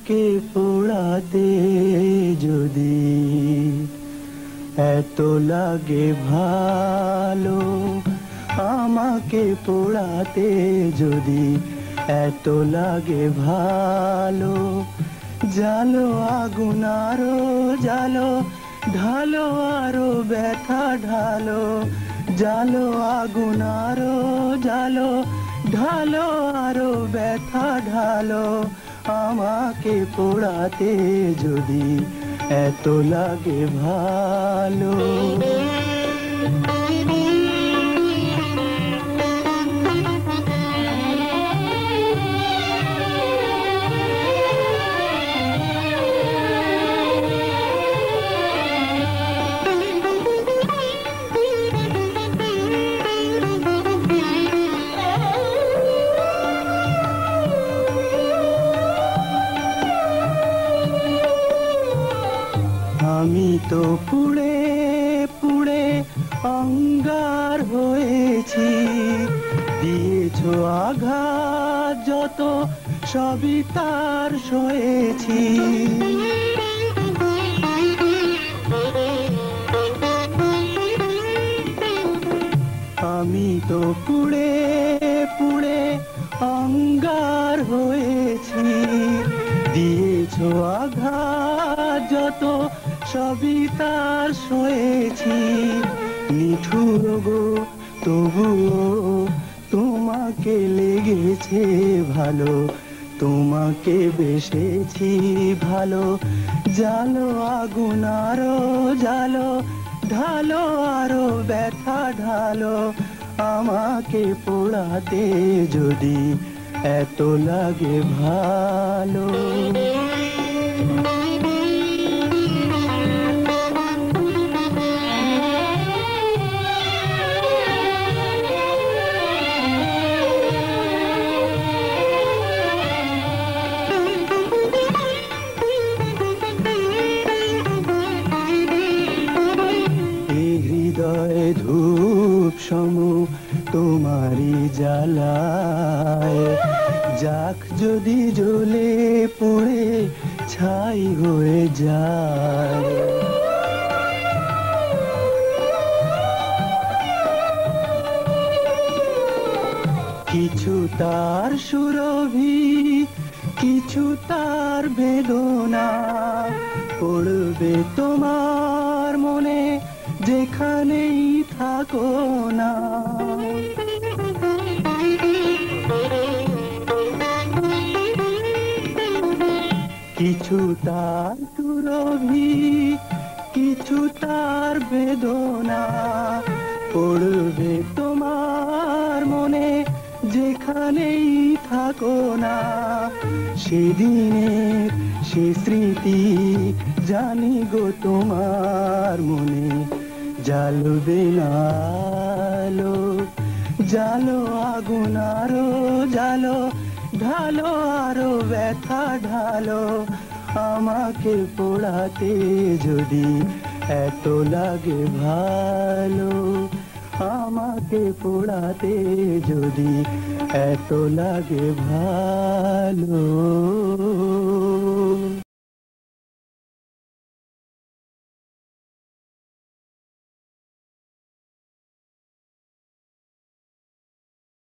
আমাকে পোড়াতে যদি এত লাগে ভালো, আমাকে পোড়াতে যদি এত লাগে ভালো, জালো আগুন আরো জালো, ঢালো আরো ব্যথা ঢালো, জালো আগুন আরো জালো, ঢালো আরো ব্যথা ঢালো, আমাকে পোড়াতে যদি এত লাগে ভালো। আমি তো পুড়ে পুড়ে অঙ্গার হয়েছি, দিয়েছো আঘাত যত সবই তার সয়েছি। আমি তো পুড়ে পুড়ে অঙ্গার হয়েছি, দিয়েছো আঘাত যত সবই তার সয়েছি। নিঠুর গো তবুও তোমাকে লেগেছে ভালো, তোমাকে বেসেছি ভালো, জালো আগুন আরো জালো, ঢালো আরো ব্যথা ঢালো, আমাকে পোড়াতে যদি এত লাগে ভালো। হৃদয়ে ধূপ সম তোমারি জ্বালায়, যাক যদি জ্বলে পড়ে ছাই হয়ে যায়। কিছু তার সুরভি, কিছু তার বেদনা, পড়বে তোমার মনে যেখানেই থাকো না। কিছু তার সুরভি, কিছু তার বেদনা, পড়বে তোমার মনে যেখানেই থাকো না। সেদিনের সে স্মৃতি জানি গো তোমার মনে জ্বালবে না আলো, জালো আগুন আরো জালো, ঢালো আরো ব্যথা ঢালো, আমাকে পোড়াতে যদি এত লাগে ভালো, আমাকে পোড়াতে যদি এত লাগে ভালো।